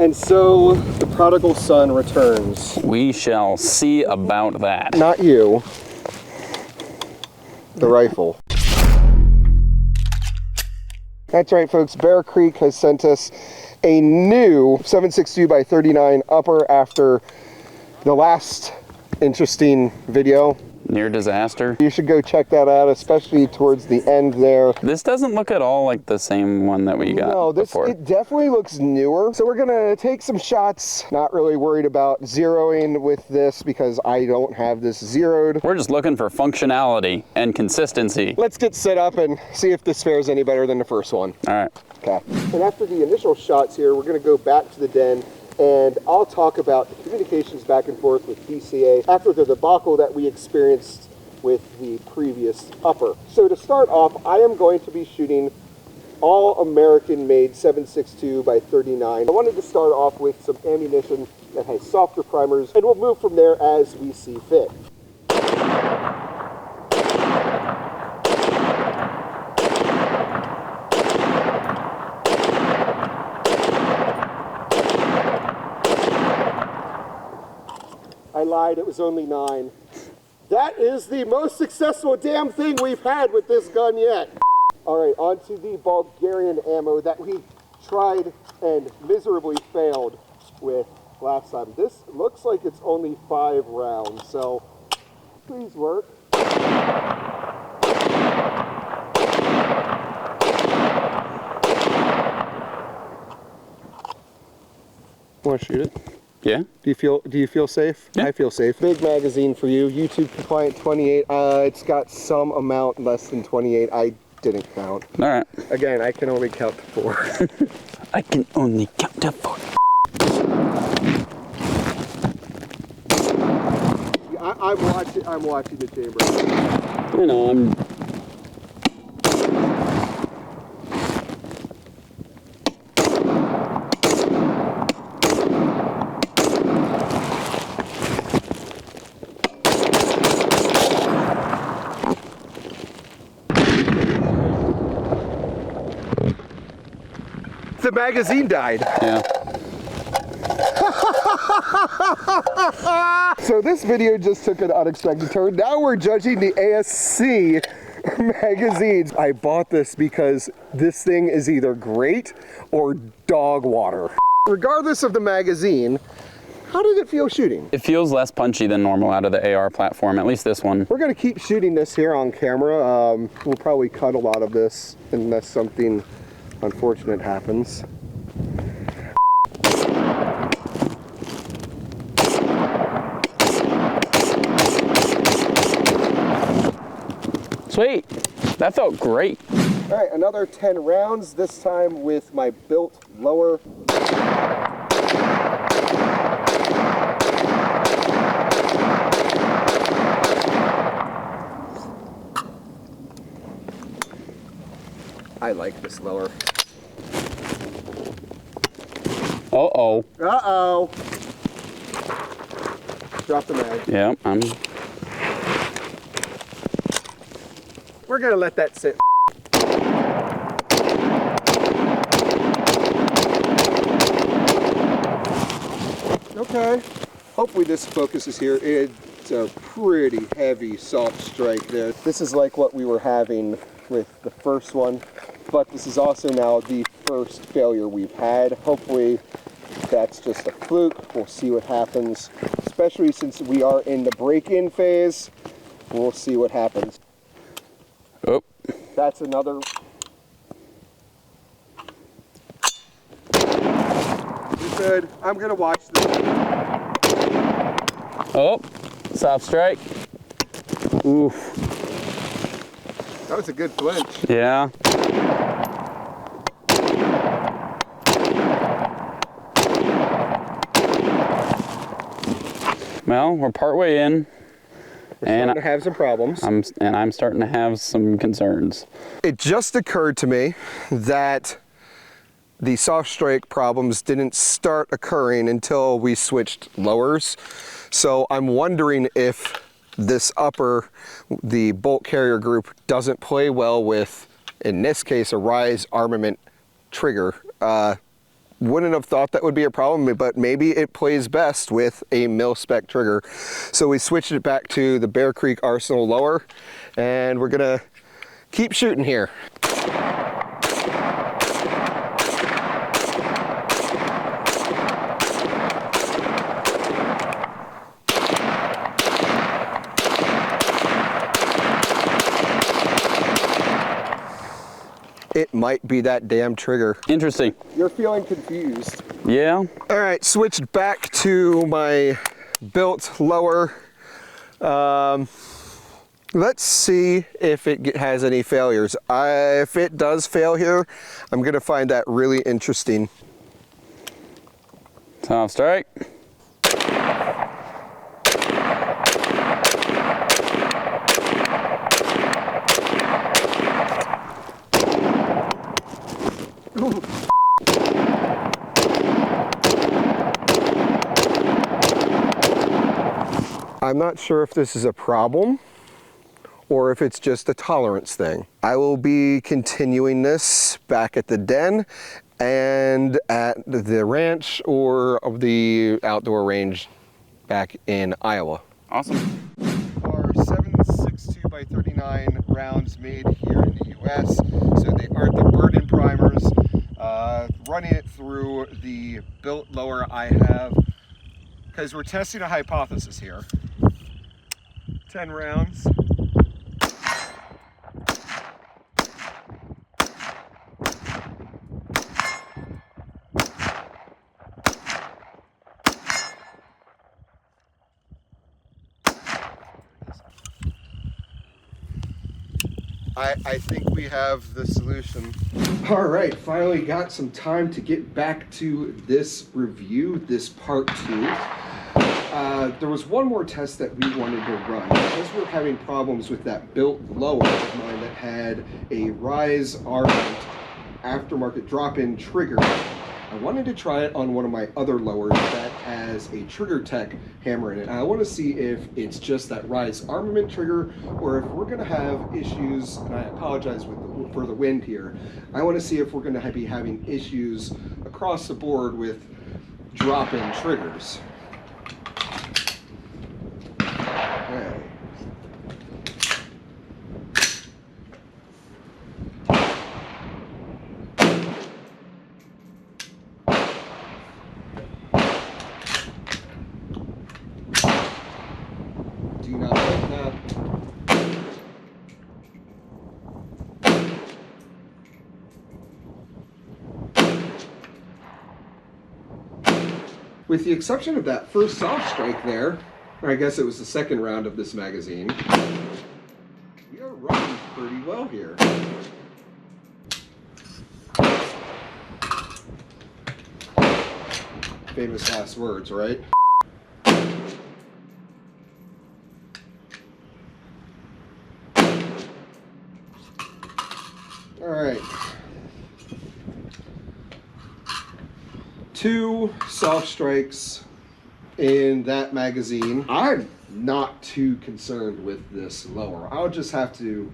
And so the prodigal son returns. We shall see about that. Not you. The rifle. That's right, folks. Bear Creek has sent us a new 7.62 by 39 upper after the last interesting video. Near disaster. You should go check that out, especially towards the end there. This doesn't look at all like the same one that we got before. It definitely looks newer. So we're gonna take some shots. Not really worried about zeroing with this because I don't have this zeroed. We're just looking for functionality and consistency. Let's get set up and see if this fares any better than the first one. All right. Okay. And after the initial shots here, we're gonna go back to the den and I'll talk about the communications back and forth with DCA after the debacle that we experienced with the previous upper. So to start off, I am going to be shooting all American made 7.62 by 39. I wanted to start off with some ammunition that has softer primers, and we'll move from there as we see fit. I lied, it was only 9. That is the most successful damn thing we've had with this gun yet. All right, on to the Bulgarian ammo that we tried and miserably failed with last time. This looks like it's only 5 rounds, so please work. Want to shoot it? Yeah. Do you feel safe? Yeah. I feel safe. Big magazine for you. YouTube compliant 28. It's got some amount less than 28. I didn't count. All right. Again, I can only count to 4. I can only count to 4. I'm watching the chamber. You know, I'm. The magazine died. Yeah. So this video just took an unexpected turn. Now we're judging the ASC magazines. I bought this because this thing is either great or dog water. Regardless of the magazine, how did it feel shooting? It feels less punchy than normal out of the AR platform, at least this one. We're gonna keep shooting this here on camera. We'll probably cut a lot of this unless something unfortunate happens. Sweet. That felt great. All right, another 10 rounds, this time with my built lower. I like this lower. Uh-oh. Uh-oh. Drop the mag. Yeah, We're gonna let that sit. Okay. Hopefully this focuses here. It's a pretty heavy soft strike there. This is like what we were having with the first one, but this is also now the first failure we've had. Hopefully that's just a fluke. We'll see what happens, especially since we are in the break-in phase. We'll see what happens. Oh. That's another. You're good. I'm gonna watch this. Oh, soft strike. Oof. That was a good flinch. Yeah. Well, we're partway in. We're starting to have some problems. I'm starting to have some concerns. It just occurred to me that the soft strike problems didn't start occurring until we switched lowers. So I'm wondering if this upper, the bolt carrier group, doesn't play well with, in this case, a Rise armament trigger. wouldn't have thought that would be a problem, but maybe it plays best with a mil-spec trigger. So we switched it back to the Bear Creek Arsenal lower, and we're gonna keep shooting here. It might be that damn trigger. Interesting. You're feeling confused. Yeah. All right, switched back to my built lower. Let's see if it has any failures. If it does fail here, I'm gonna find that really interesting. Soft strike. I'm not sure if this is a problem or if it's just a tolerance thing. I will be continuing this back at the den and at the ranch or the outdoor range back in Iowa. Awesome. Our 7.62 by 39 rounds made here in the US. So they are the burn-in primers. Running it through the built lower I have, because we're testing a hypothesis here. 10 rounds. I think we have the solution. All right, finally got some time to get back to this review, this part 2. There was one more test that we wanted to run. Because we're having problems with that built lower of mine that had a Rise R-mount aftermarket drop-in trigger. I wanted to try it on one of my other lowers that has a Trigger Tech hammer in it. I want to see if it's just that Rise armament trigger, or if we're going to have issues, and I apologize for the wind here. I want to see if we're going to be having issues across the board with drop-in triggers. Okay. Do not like that. With the exception of that first soft strike there, or I guess it was the second round of this magazine, we are running pretty well here. Famous last words, right? All right. 2 soft strikes in that magazine. I'm not too concerned with this lower. I'll just have to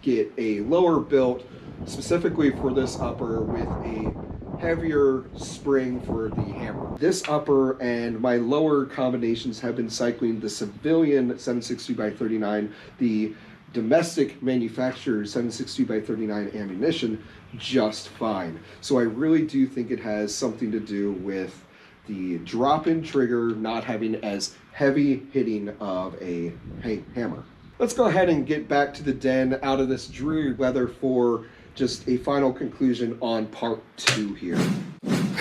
get a lower built specifically for this upper with a heavier spring for the hammer. This upper and my lower combinations have been cycling the civilian 7.62 by 39, the domestic manufactured 7.62 by 39 ammunition just fine. So I really do think it has something to do with the drop-in trigger not having as heavy hitting of a hammer. Let's go ahead and get back to the den out of this dreary weather for just a final conclusion on part 2 here.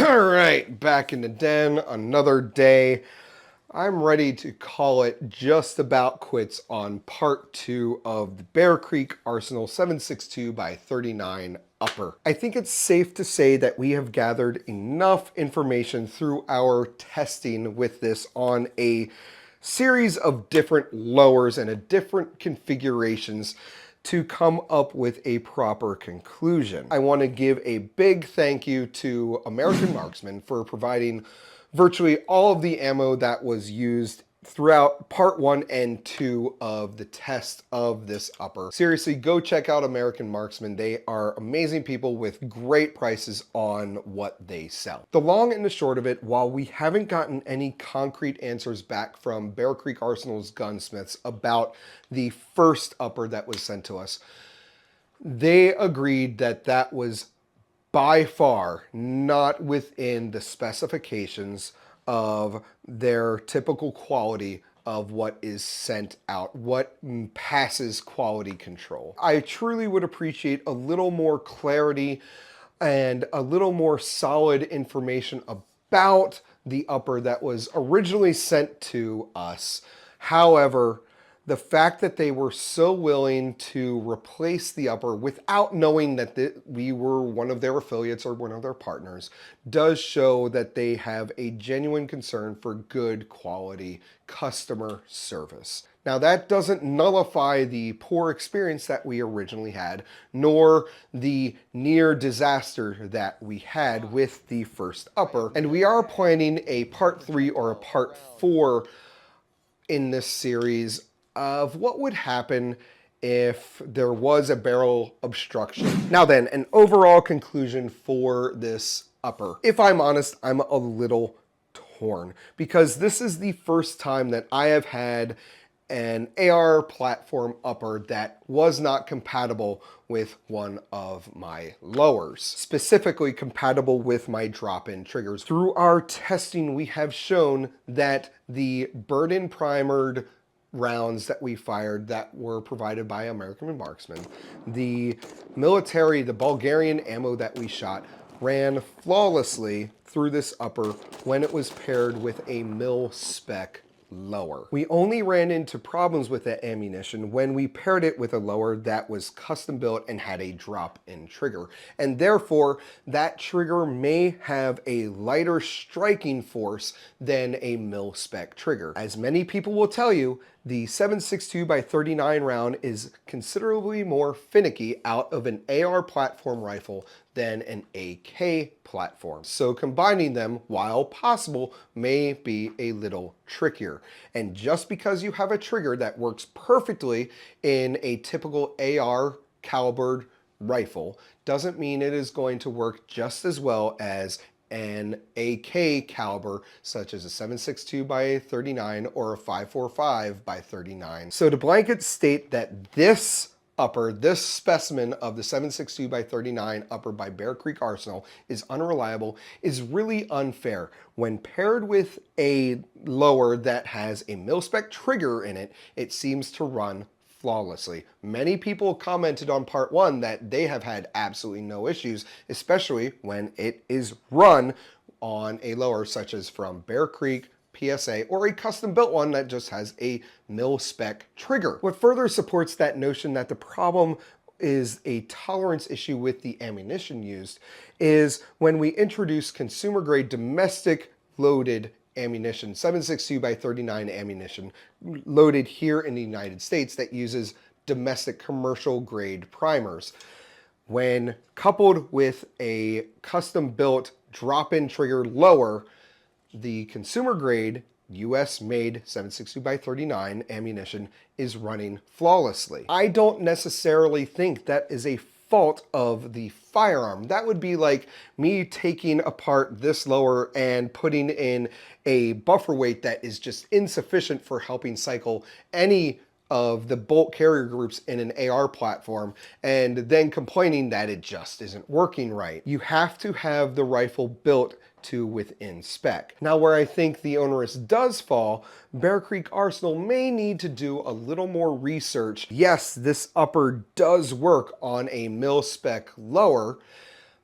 All right, back in the den, another day. I'm ready to call it just about quits on part 2 of the Bear Creek Arsenal 7.62 by 39 upper. I think it's safe to say that we have gathered enough information through our testing with this on a series of different lowers and different configurations to come up with a proper conclusion. I want to give a big thank you to American Marksman for providing virtually all of the ammo that was used throughout part 1 and 2 of the test of this upper. Seriously, go check out American Marksman. They are amazing people with great prices on what they sell. The long and the short of it, while we haven't gotten any concrete answers back from Bear Creek Arsenal's gunsmiths about the first upper that was sent to us, they agreed that that was by far not within the specifications of their typical quality of what is sent out, what passes quality control. I truly would appreciate a little more clarity and a little more solid information about the upper that was originally sent to us. However, the fact that they were so willing to replace the upper without knowing that we were one of their affiliates or one of their partners does show that they have a genuine concern for good quality customer service. Now, that doesn't nullify the poor experience that we originally had, nor the near disaster that we had with the first upper. And we are planning a part 3 or a part 4 in this series of what would happen if there was a barrel obstruction. Now then, an overall conclusion for this upper. If I'm honest, I'm a little torn because this is the first time that I have had an AR platform upper that was not compatible with one of my lowers, specifically compatible with my drop-in triggers. Through our testing, we have shown that the burn-in primered rounds that we fired that were provided by American Marksman, the military, the Bulgarian ammo that we shot, ran flawlessly through this upper when it was paired with a mil-spec lower. We only ran into problems with that ammunition when we paired it with a lower that was custom built and had a drop-in trigger. And therefore, that trigger may have a lighter striking force than a mil-spec trigger. As many people will tell you, the 7.62x39 round is considerably more finicky out of an AR platform rifle than an AK platform. So combining them, while possible, may be a little trickier. And just because you have a trigger that works perfectly in a typical AR calibered rifle doesn't mean it is going to work just as well as an AK caliber such as a 7.62x39 or a 5.45x39. So to blanket state that this upper, this specimen of the 7.62x39 upper by Bear Creek Arsenal is unreliable is really unfair. When paired with a lower that has a mil-spec trigger in it, it seems to run flawlessly. Many people commented on part 1 that they have had absolutely no issues, especially when it is run on a lower such as from Bear Creek, PSA, or a custom built one that just has a mil-spec trigger. What further supports that notion that the problem is a tolerance issue with the ammunition used is when we introduce consumer grade domestic loaded ammunition, 7.62x39 ammunition loaded here in the United States that uses domestic commercial grade primers. When coupled with a custom built drop-in trigger lower, the consumer grade US made 7.62x39 ammunition is running flawlessly. I don't necessarily think that is a fault of the firearm. That would be like me taking apart this lower and putting in a buffer weight that is just insufficient for helping cycle any of the bolt carrier groups in an AR platform and then complaining that it just isn't working right. You have to have the rifle built to within spec. Now, where I think the onus does fall, Bear Creek Arsenal may need to do a little more research. Yes, this upper does work on a mil-spec lower,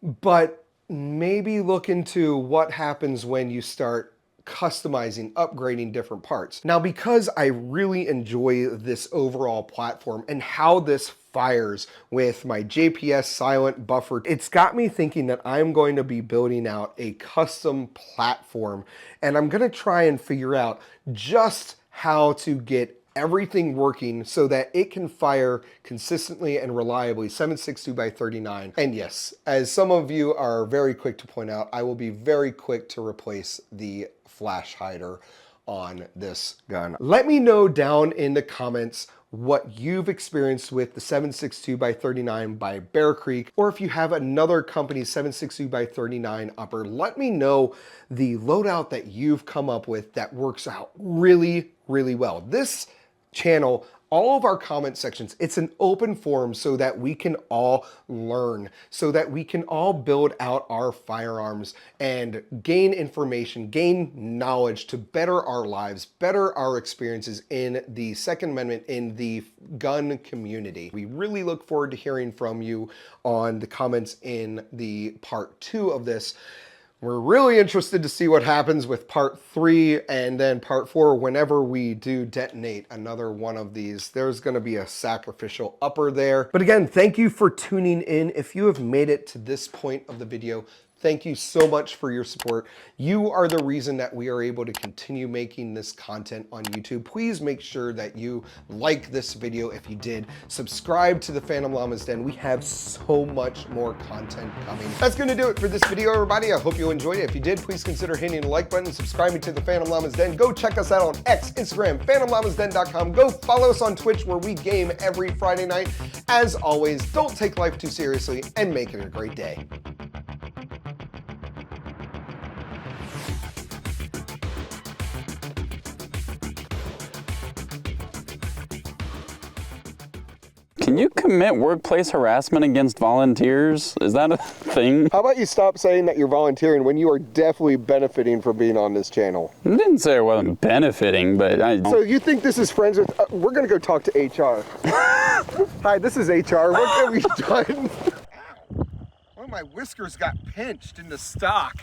but maybe look into what happens when you start customizing, upgrading different parts. Now, because I really enjoy this overall platform and how this fires with my JPS silent buffer, it's got me thinking that I'm going to be building out a custom platform, and I'm gonna try and figure out just how to get everything working so that it can fire consistently and reliably 7.62x39. And yes, as some of you are very quick to point out, I will be very quick to replace the flash hider on this gun. Let me know down in the comments what you've experienced with the 7.62x39 by Bear Creek, or if you have another company's 7.62x39 upper, let me know the loadout that you've come up with that works out really, really well. This channel, all of our comment sections, it's an open forum so that we can all learn, so that we can all build out our firearms and gain information, gain knowledge to better our lives, better our experiences in the Second Amendment, in the gun community. We really look forward to hearing from you on the comments in the part 2 of this. We're really interested to see what happens with part 3 and then part 4 whenever we do detonate another one of these. There's going to be a sacrificial upper there. But again, thank you for tuning in. If you have made it to this point of the video, thank you so much for your support. You are the reason that we are able to continue making this content on YouTube. Please make sure that you like this video if you did. Subscribe to the Phantom Llama's Den. We have so much more content coming. That's going to do it for this video, everybody. I hope you enjoyed it. If you did, please consider hitting the like button, subscribing to the Phantom Llama's Den. Go check us out on X, Instagram, phantomllamasden.com. Go follow us on Twitch where we game every Friday night. As always, don't take life too seriously and make it a great day. Can you commit workplace harassment against volunteers? Is that a thing? How about you stop saying that you're volunteering when you are definitely benefiting from being on this channel? I didn't say I wasn't benefiting, but So you think this is friends with... we're going to go talk to HR. Hi, this is HR. What have we done? One of my whiskers got pinched into stock.